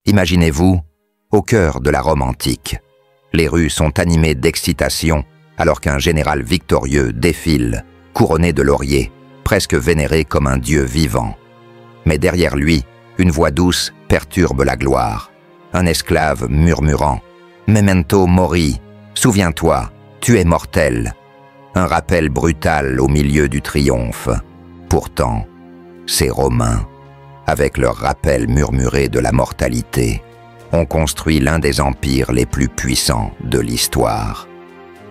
Imaginez-vous, au cœur de la Rome antique. Les rues sont animées d'excitation alors qu'un général victorieux défile, couronné de lauriers, presque vénéré comme un dieu vivant. Mais derrière lui, une voix douce perturbe la gloire. Un esclave murmurant « Memento mori, souviens-toi, tu es mortel ». Un rappel brutal au milieu du triomphe. Pourtant, ces Romains, avec leur rappel murmuré de la mortalité, ont construit l'un des empires les plus puissants de l'histoire.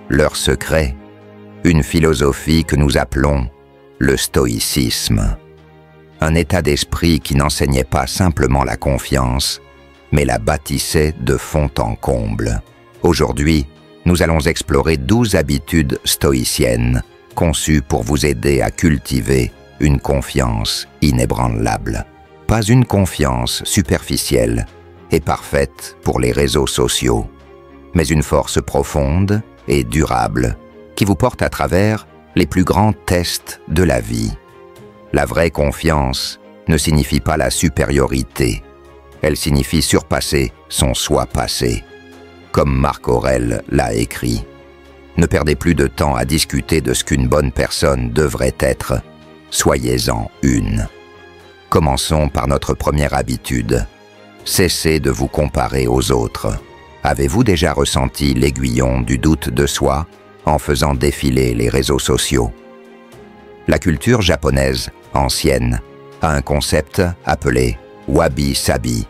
Leur secret, une philosophie que nous appelons le stoïcisme. Un état d'esprit qui n'enseignait pas simplement la confiance, mais la bâtissait de fond en comble. Aujourd'hui, nous allons explorer 12 habitudes stoïciennes conçues pour vous aider à cultiver une confiance inébranlable. Pas une confiance superficielle et parfaite pour les réseaux sociaux, mais une force profonde et durable qui vous porte à travers les plus grands tests de la vie. La vraie confiance ne signifie pas la supériorité, elle signifie surpasser son soi passé. Comme Marc Aurèle l'a écrit, ne perdez plus de temps à discuter de ce qu'une bonne personne devrait être, soyez-en une. Commençons par notre première habitude. Cessez de vous comparer aux autres. Avez-vous déjà ressenti l'aiguillon du doute de soi en faisant défiler les réseaux sociaux? La culture japonaise ancienne a un concept appelé wabi-sabi,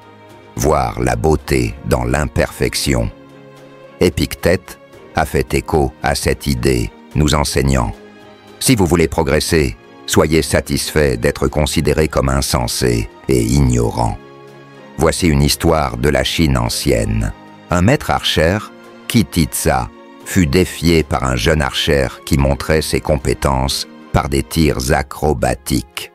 voir la beauté dans l'imperfection. Épictète a fait écho à cette idée, nous enseignant « Si vous voulez progresser, soyez satisfait d'être considéré comme insensé et ignorant. » Voici une histoire de la Chine ancienne. Un maître archer, Kititsa, fut défié par un jeune archer qui montrait ses compétences par des tirs acrobatiques.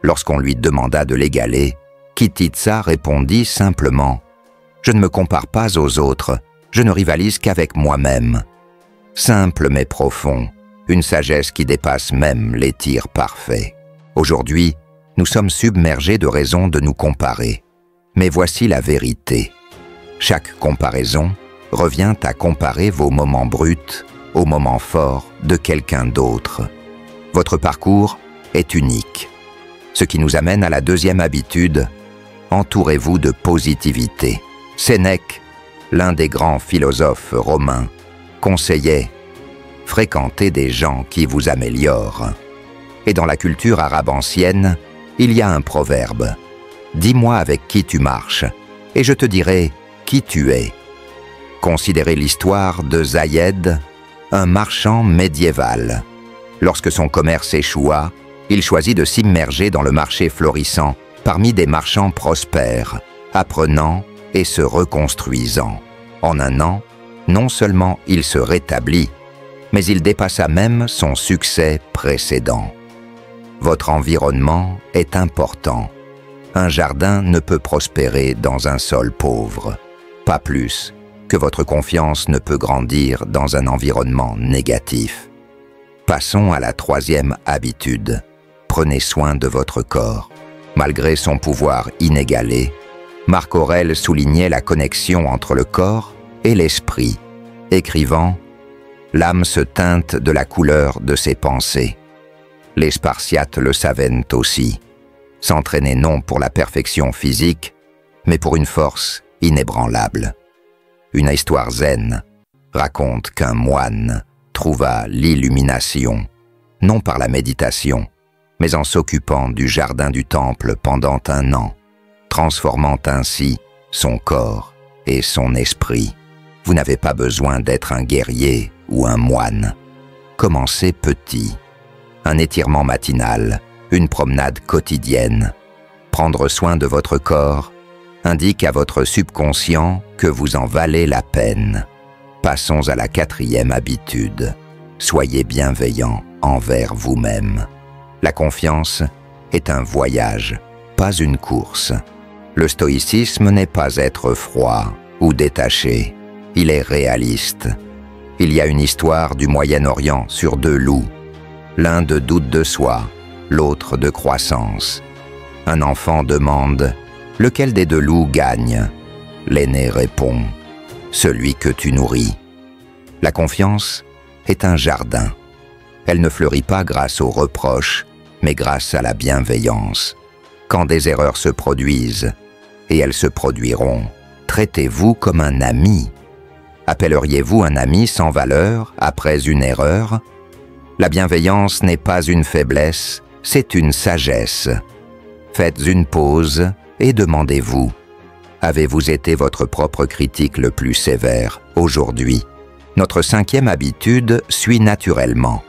Lorsqu'on lui demanda de l'égaler, Kititsa répondit simplement « Je ne me compare pas aux autres, je ne rivalise qu'avec moi-même. » Simple mais profond, une sagesse qui dépasse même les tirs parfaits. Aujourd'hui, nous sommes submergés de raisons de nous comparer. Mais voici la vérité. Chaque comparaison revient à comparer vos moments bruts aux moments forts de quelqu'un d'autre. Votre parcours est unique. Ce qui nous amène à la deuxième habitude, entourez-vous de positivité. Sénèque, l'un des grands philosophes romains, conseillait « Fréquentez des gens qui vous améliorent ». Et dans la culture arabe ancienne, il y a un proverbe « Dis-moi avec qui tu marches, et je te dirai qui tu es ». Considérez l'histoire de Zayed, un marchand médiéval. Lorsque son commerce échoua, il choisit de s'immerger dans le marché florissant parmi des marchands prospères, apprenant et se reconstruisant. En un an, non seulement il se rétablit, mais il dépassa même son succès précédent. Votre environnement est important. Un jardin ne peut prospérer dans un sol pauvre, pas plus que votre confiance ne peut grandir dans un environnement négatif. Passons à la troisième habitude. Prenez soin de votre corps. Malgré son pouvoir inégalé, Marc Aurèle soulignait la connexion entre le corps et l'esprit, écrivant « L'âme se teinte de la couleur de ses pensées ». Les Spartiates le savaient aussi. S'entraîner non pour la perfection physique, mais pour une force inébranlable. Une histoire zen raconte qu'un moine trouva l'illumination, non par la méditation, mais en s'occupant du jardin du temple pendant un an, transformant ainsi son corps et son esprit. Vous n'avez pas besoin d'être un guerrier ou un moine. Commencez petit. Un étirement matinal, une promenade quotidienne. Prendre soin de votre corps indique à votre subconscient que vous en valez la peine. Passons à la quatrième habitude. Soyez bienveillant envers vous-même. La confiance est un voyage, pas une course. Le stoïcisme n'est pas être froid ou détaché, il est réaliste. Il y a une histoire du Moyen-Orient sur deux loups, l'un de doute de soi, l'autre de croissance. Un enfant demande « Lequel des deux loups gagne ?» l'aîné répond, celui que tu nourris. La confiance est un jardin. Elle ne fleurit pas grâce aux reproches, mais grâce à la bienveillance. Quand des erreurs se produisent, et elles se produiront, traitez-vous comme un ami. Appelleriez-vous un ami sans valeur après une erreur? La bienveillance n'est pas une faiblesse, c'est une sagesse. Faites une pause et demandez-vous, avez-vous été votre propre critique le plus sévère aujourd'hui? Notre 5e habitude suit naturellement.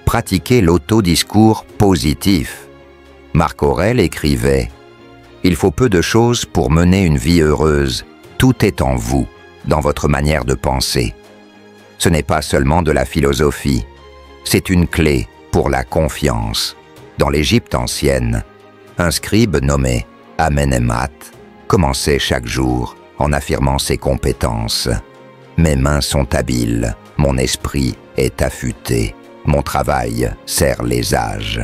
Pratiquez l'autodiscours positif. Marc Aurèle écrivait « Il faut peu de choses pour mener une vie heureuse. Tout est en vous, dans votre manière de penser. » Ce n'est pas seulement de la philosophie, c'est une clé pour la confiance. Dans l'Égypte ancienne, un scribe nommé Amenemhat commençait chaque jour en affirmant ses compétences. « Mes mains sont habiles, mon esprit est affûté, mon travail sert les âges. »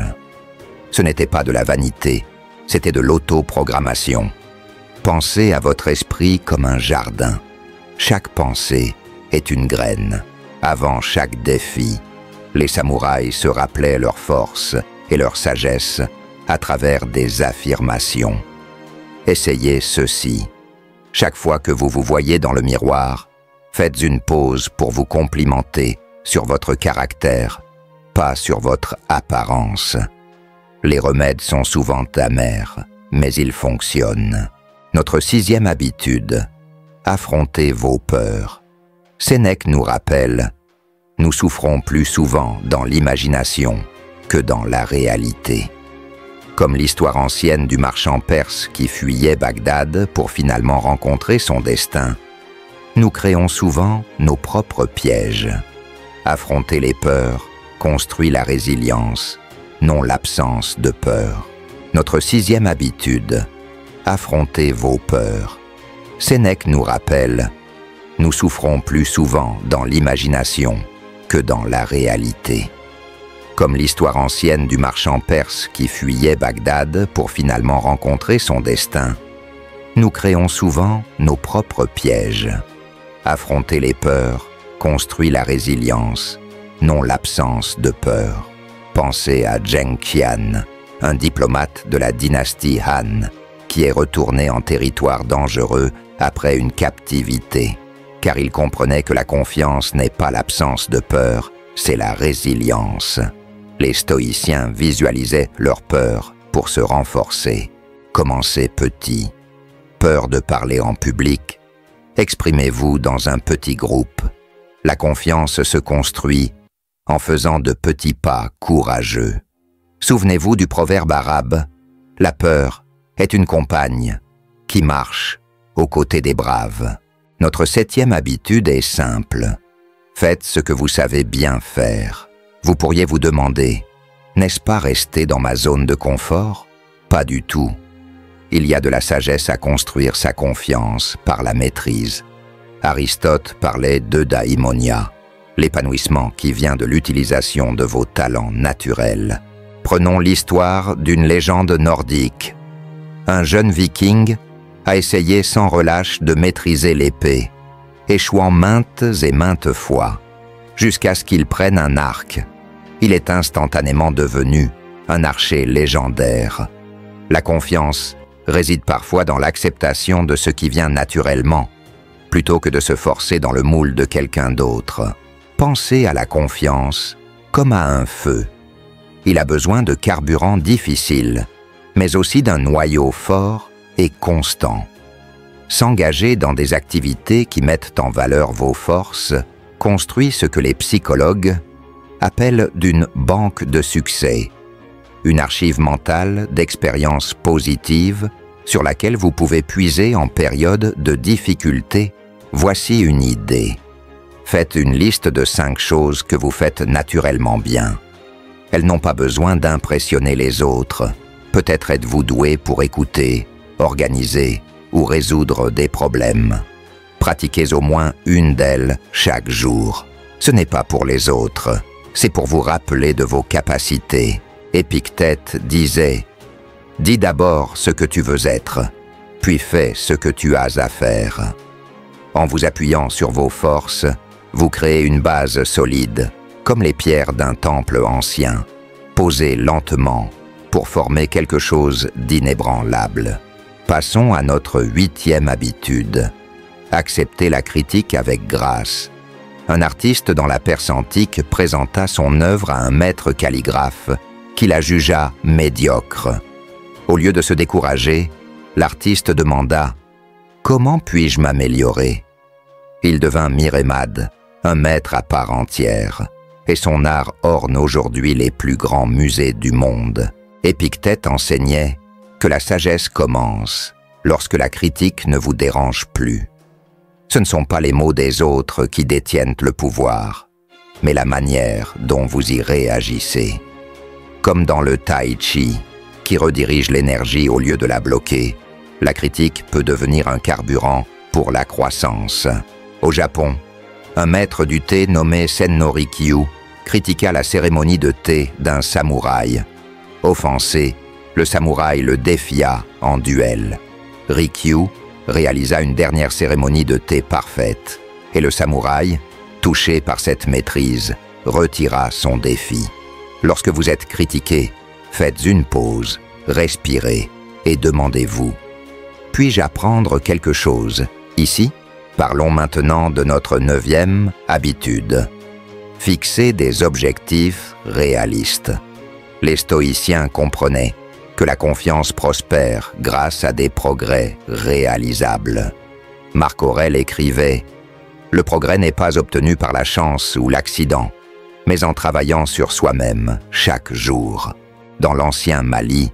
Ce n'était pas de la vanité, c'était de l'autoprogrammation. Pensez à votre esprit comme un jardin. Chaque pensée est une graine. Avant chaque défi, les samouraïs se rappelaient leur force et leur sagesse à travers des affirmations. Essayez ceci. Chaque fois que vous vous voyez dans le miroir, faites une pause pour vous complimenter sur votre caractère, pas sur votre apparence. Les remèdes sont souvent amers, mais ils fonctionnent. Notre 6e habitude, affrontez vos peurs. Sénèque nous rappelle, nous souffrons plus souvent dans l'imagination que dans la réalité. Comme l'histoire ancienne du marchand perse qui fuyait Bagdad pour finalement rencontrer son destin, nous créons souvent nos propres pièges. Affronter les peurs construit la résilience, non l'absence de peur. Notre 6e habitude, affrontez vos peurs. Sénèque nous rappelle, nous souffrons plus souvent dans l'imagination que dans la réalité. Comme l'histoire ancienne du marchand perse qui fuyait Bagdad pour finalement rencontrer son destin, nous créons souvent nos propres pièges. Affronter les peurs construit la résilience, non l'absence de peur. Pensez à Zheng Qian, un diplomate de la dynastie Han, qui est retourné en territoire dangereux après une captivité, car il comprenait que la confiance n'est pas l'absence de peur, c'est la résilience. Les stoïciens visualisaient leur peur pour se renforcer. Commencez petit. Peur de parler en public? Exprimez-vous dans un petit groupe. La confiance se construit en faisant de petits pas courageux. Souvenez-vous du proverbe arabe « La peur est une compagne qui marche aux côtés des braves ». Notre 7e habitude est simple. Faites ce que vous savez bien faire. Vous pourriez vous demander « N'est-ce pas rester dans ma zone de confort ?» Pas du tout. Il y a de la sagesse à construire sa confiance par la maîtrise. Aristote parlait d'eudaimonia, l'épanouissement qui vient de l'utilisation de vos talents naturels. Prenons l'histoire d'une légende nordique. Un jeune viking a essayé sans relâche de maîtriser l'épée, échouant maintes et maintes fois, jusqu'à ce qu'il prenne un arc. Il est instantanément devenu un archer légendaire. La confiance réside parfois dans l'acceptation de ce qui vient naturellement, plutôt que de se forcer dans le moule de quelqu'un d'autre. Pensez à la confiance comme à un feu. Il a besoin de carburant difficile, mais aussi d'un noyau fort et constant. S'engager dans des activités qui mettent en valeur vos forces construit ce que les psychologues appellent d'une banque de succès, une archive mentale d'expériences positives sur laquelle vous pouvez puiser en période de difficulté. Voici une idée. Faites une liste de 5 choses que vous faites naturellement bien. Elles n'ont pas besoin d'impressionner les autres. Peut-être êtes-vous doué pour écouter, organiser ou résoudre des problèmes. Pratiquez au moins une d'elles chaque jour. Ce n'est pas pour les autres, c'est pour vous rappeler de vos capacités. Épictète disait « Dis d'abord ce que tu veux être, puis fais ce que tu as à faire. En vous appuyant sur vos forces, vous créez une base solide, comme les pierres d'un temple ancien, posées lentement pour former quelque chose d'inébranlable. Passons à notre 8e habitude. Accepter la critique avec grâce. Un artiste dans la Perse antique présenta son œuvre à un maître calligraphe qui la jugea médiocre. Au lieu de se décourager, l'artiste demanda « Comment puis-je m'améliorer ?» Il devint Mirémade, un maître à part entière, et son art orne aujourd'hui les plus grands musées du monde. Épictète enseignait que la sagesse commence lorsque la critique ne vous dérange plus. Ce ne sont pas les mots des autres qui détiennent le pouvoir, mais la manière dont vous y réagissez. Comme dans le tai chi, qui redirige l'énergie au lieu de la bloquer, la critique peut devenir un carburant pour la croissance. Au Japon, un maître du thé nommé Senno Rikyu critiqua la cérémonie de thé d'un samouraï. Offensé, le samouraï le défia en duel. Rikyu réalisa une dernière cérémonie de thé parfaite, et le samouraï, touché par cette maîtrise, retira son défi. Lorsque vous êtes critiqué, faites une pause, respirez et demandez-vous « Puis-je apprendre quelque chose ici ?» Parlons maintenant de notre 9e habitude. Fixer des objectifs réalistes. Les stoïciens comprenaient que la confiance prospère grâce à des progrès réalisables. Marc Aurèle écrivait « Le progrès n'est pas obtenu par la chance ou l'accident, mais en travaillant sur soi-même chaque jour. » Dans l'ancien Mali,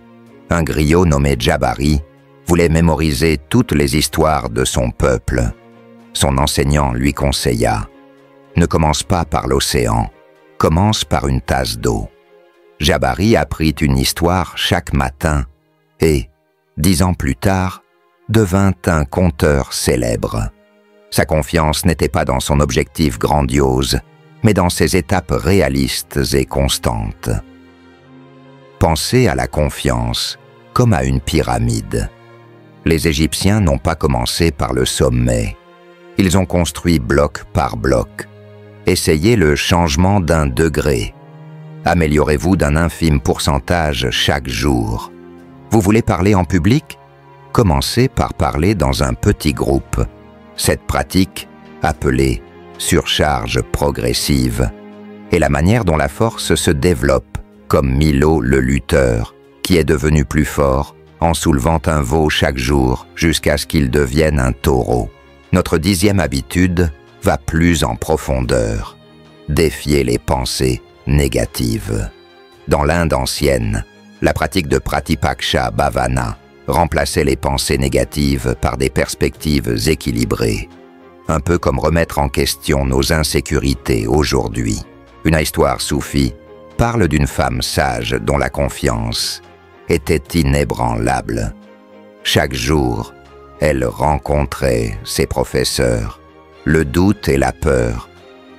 un griot nommé Djabari voulait mémoriser toutes les histoires de son peuple. Son enseignant lui conseilla « Ne commence pas par l'océan, commence par une tasse d'eau. » Djabari apprit une histoire chaque matin et, 10 ans plus tard, devint un conteur célèbre. Sa confiance n'était pas dans son objectif grandiose, mais dans ses étapes réalistes et constantes. Pensez à la confiance comme à une pyramide. Les Égyptiens n'ont pas commencé par le sommet. Ils ont construit bloc par bloc. Essayez le changement d'1 degré. Améliorez-vous d'un infime pourcentage chaque jour. Vous voulez parler en public? Commencez par parler dans un petit groupe. Cette pratique, appelée surcharge progressive, est la manière dont la force se développe, comme Milo le lutteur, qui est devenu plus fort en soulevant un veau chaque jour jusqu'à ce qu'il devienne un taureau. Notre 10e habitude va plus en profondeur. Défier les pensées négatives. Dans l'Inde ancienne, la pratique de Pratipaksha Bhavana remplaçait les pensées négatives par des perspectives équilibrées. Un peu comme remettre en question nos insécurités aujourd'hui. Une histoire soufie parle d'une femme sage dont la confiance était inébranlable. Chaque jour, elle rencontrait ses professeurs. Le doute et la peur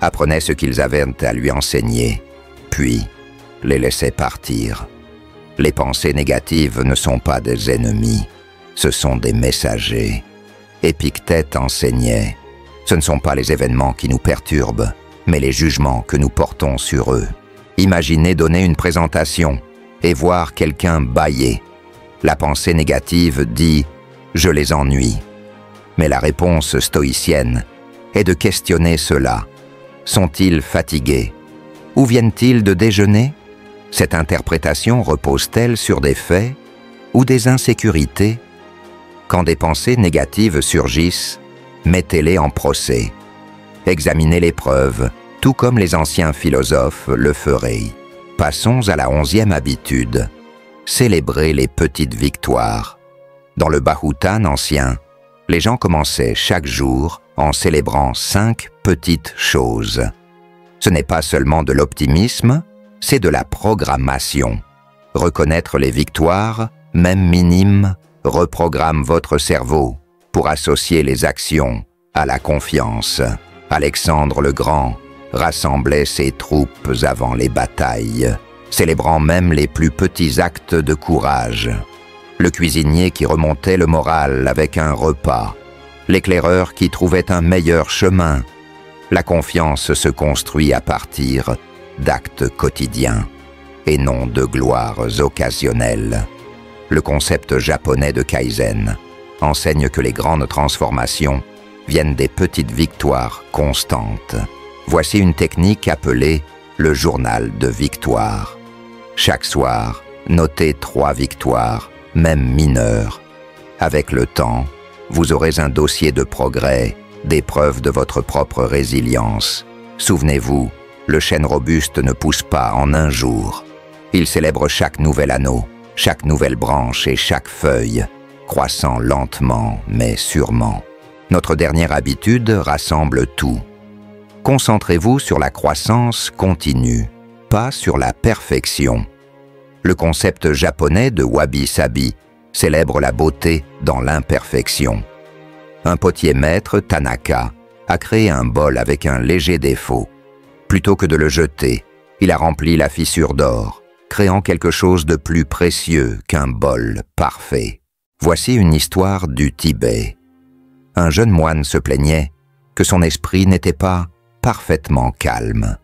apprenait ce qu'ils avaient à lui enseigner, puis les laissait partir. Les pensées négatives ne sont pas des ennemis, ce sont des messagers. Épictète enseignait, ce ne sont pas les événements qui nous perturbent, mais les jugements que nous portons sur eux. Imaginez donner une présentation et voir quelqu'un bâiller. La pensée négative dit « je les ennuie ». Mais la réponse stoïcienne est de questionner cela. Sont-ils fatigués? Où viennent-ils de déjeuner? Cette interprétation repose-t-elle sur des faits ou des insécurités? Quand des pensées négatives surgissent, mettez-les en procès. Examinez les preuves, tout comme les anciens philosophes le feraient. Passons à la 11e habitude. Célébrer les petites victoires. Dans le Bhutan ancien, les gens commençaient chaque jour en célébrant 5 petites choses. Ce n'est pas seulement de l'optimisme, c'est de la programmation. Reconnaître les victoires, même minimes, reprogramme votre cerveau pour associer les actions à la confiance. Alexandre le Grand rassemblait ses troupes avant les batailles, célébrant même les plus petits actes de courage. le cuisinier qui remontait le moral avec un repas, l'éclaireur qui trouvait un meilleur chemin. La confiance se construit à partir d'actes quotidiens et non de gloires occasionnelles. Le concept japonais de Kaizen enseigne que les grandes transformations viennent des petites victoires constantes. Voici une technique appelée le journal de victoire. Chaque soir, notez 3 victoires, même mineures. Avec le temps, vous aurez un dossier de progrès, des preuves de votre propre résilience. Souvenez-vous, le chêne robuste ne pousse pas en un jour. Il célèbre chaque nouvel anneau, chaque nouvelle branche et chaque feuille, croissant lentement mais sûrement. Notre dernière habitude rassemble tout. Concentrez-vous sur la croissance continue, pas sur la perfection. Le concept japonais de wabi-sabi célèbre la beauté dans l'imperfection. Un potier maître, Tanaka, a créé un bol avec un léger défaut. Plutôt que de le jeter, il a rempli la fissure d'or, créant quelque chose de plus précieux qu'un bol parfait. Voici une histoire du Tibet. Un jeune moine se plaignait que son esprit n'était pas parfaitement calme.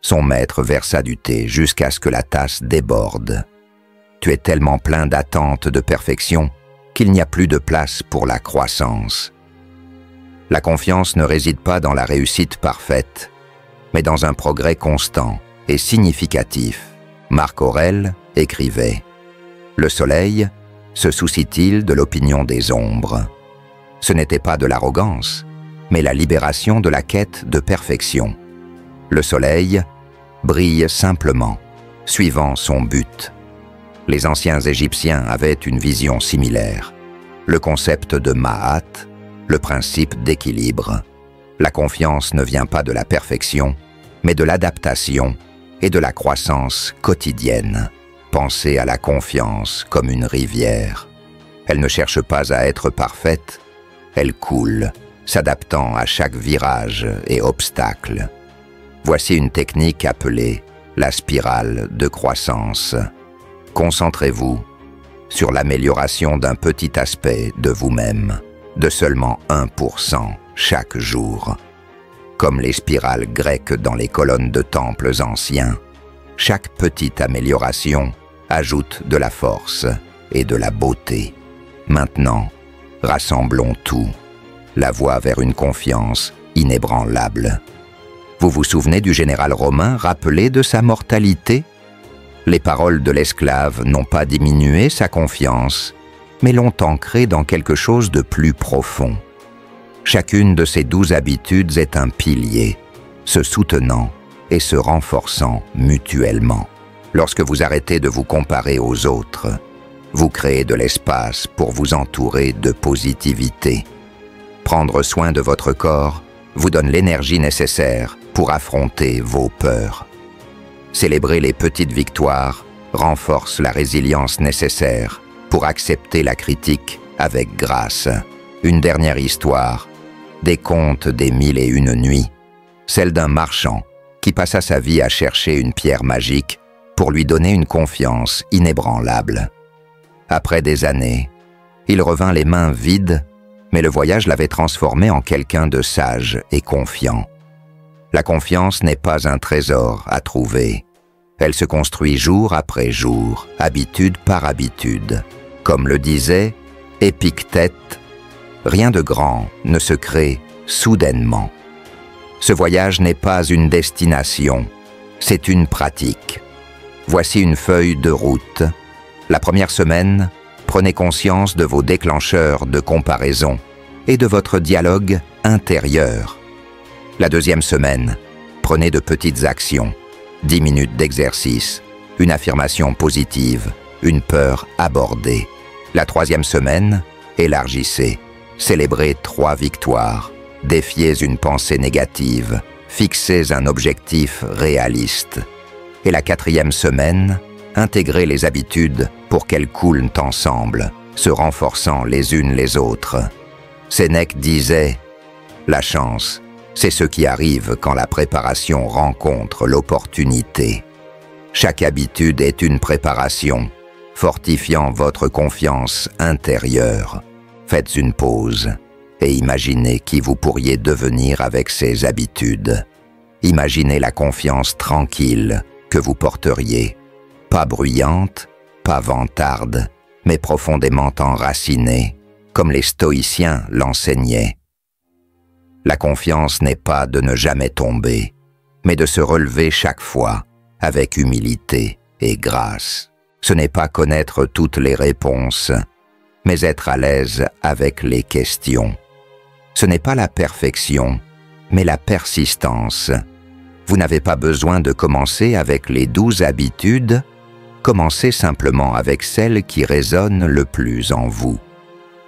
Son maître versa du thé jusqu'à ce que la tasse déborde. « Tu es tellement plein d'attentes de perfection qu'il n'y a plus de place pour la croissance. » La confiance ne réside pas dans la réussite parfaite, mais dans un progrès constant et significatif. Marc Aurèle écrivait « Le soleil se soucie-t-il de l'opinion des ombres ?» Ce n'était pas de l'arrogance, mais la libération de la quête de perfection. Le soleil brille simplement, suivant son but. Les anciens Égyptiens avaient une vision similaire. Le concept de Ma'at, le principe d'équilibre. La confiance ne vient pas de la perfection, mais de l'adaptation et de la croissance quotidienne. Pensez à la confiance comme une rivière. Elle ne cherche pas à être parfaite, elle coule, s'adaptant à chaque virage et obstacle. Voici une technique appelée la spirale de croissance. Concentrez-vous sur l'amélioration d'un petit aspect de vous-même, de seulement 1% chaque jour. Comme les spirales grecques dans les colonnes de temples anciens, chaque petite amélioration ajoute de la force et de la beauté. Maintenant, rassemblons tout, la voie vers une confiance inébranlable. Vous vous souvenez du général romain rappelé de sa mortalité? Les paroles de l'esclave n'ont pas diminué sa confiance, mais l'ont ancrée dans quelque chose de plus profond. Chacune de ces 12 habitudes est un pilier, se soutenant et se renforçant mutuellement. Lorsque vous arrêtez de vous comparer aux autres, vous créez de l'espace pour vous entourer de positivité. Prendre soin de votre corps vous donne l'énergie nécessaire pour affronter vos peurs. Célébrer les petites victoires renforce la résilience nécessaire pour accepter la critique avec grâce. Une dernière histoire, des contes des 1001 nuits, celle d'un marchand qui passa sa vie à chercher une pierre magique pour lui donner une confiance inébranlable. Après des années, il revint les mains vides, mais le voyage l'avait transformé en quelqu'un de sage et confiant. La confiance n'est pas un trésor à trouver. Elle se construit jour après jour, habitude par habitude. Comme le disait Épictète, rien de grand ne se crée soudainement. Ce voyage n'est pas une destination, c'est une pratique. Voici une feuille de route. La première semaine, prenez conscience de vos déclencheurs de comparaison et de votre dialogue intérieur. La deuxième semaine, prenez de petites actions, 10 minutes d'exercice, une affirmation positive, une peur abordée. La troisième semaine, élargissez, célébrez 3 victoires, défiez une pensée négative, fixez un objectif réaliste. Et la quatrième semaine, intégrez les habitudes pour qu'elles coulent ensemble, se renforçant les unes les autres. Sénèque disait « La chance, c'est ce qui arrive quand la préparation rencontre l'opportunité. » Chaque habitude est une préparation, fortifiant votre confiance intérieure. Faites une pause et imaginez qui vous pourriez devenir avec ces habitudes. Imaginez la confiance tranquille que vous porteriez, pas bruyante, pas vantarde, mais profondément enracinée, comme les stoïciens l'enseignaient. La confiance n'est pas de ne jamais tomber, mais de se relever chaque fois avec humilité et grâce. Ce n'est pas connaître toutes les réponses, mais être à l'aise avec les questions. Ce n'est pas la perfection, mais la persistance. Vous n'avez pas besoin de commencer avec les 12 habitudes, commencez simplement avec celles qui résonnent le plus en vous.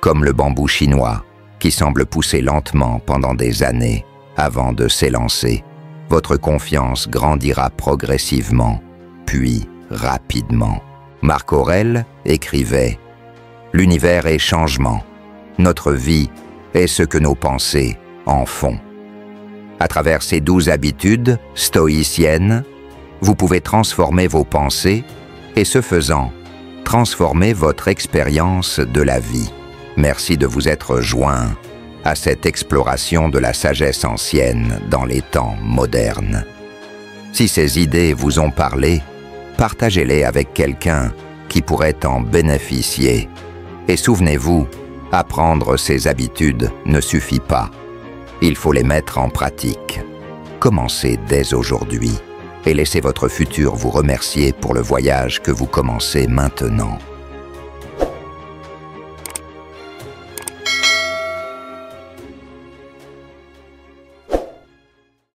Comme le bambou chinois, qui semble pousser lentement pendant des années avant de s'élancer. Votre confiance grandira progressivement, puis rapidement. Marc Aurèle écrivait « L'univers est changement, notre vie est ce que nos pensées en font ». À travers ces 12 habitudes stoïciennes, vous pouvez transformer vos pensées et, ce faisant, transformer votre expérience de la vie. Merci de vous être joint à cette exploration de la sagesse ancienne dans les temps modernes. Si ces idées vous ont parlé, partagez-les avec quelqu'un qui pourrait en bénéficier. Et souvenez-vous, apprendre ces habitudes ne suffit pas. Il faut les mettre en pratique. Commencez dès aujourd'hui et laissez votre futur vous remercier pour le voyage que vous commencez maintenant.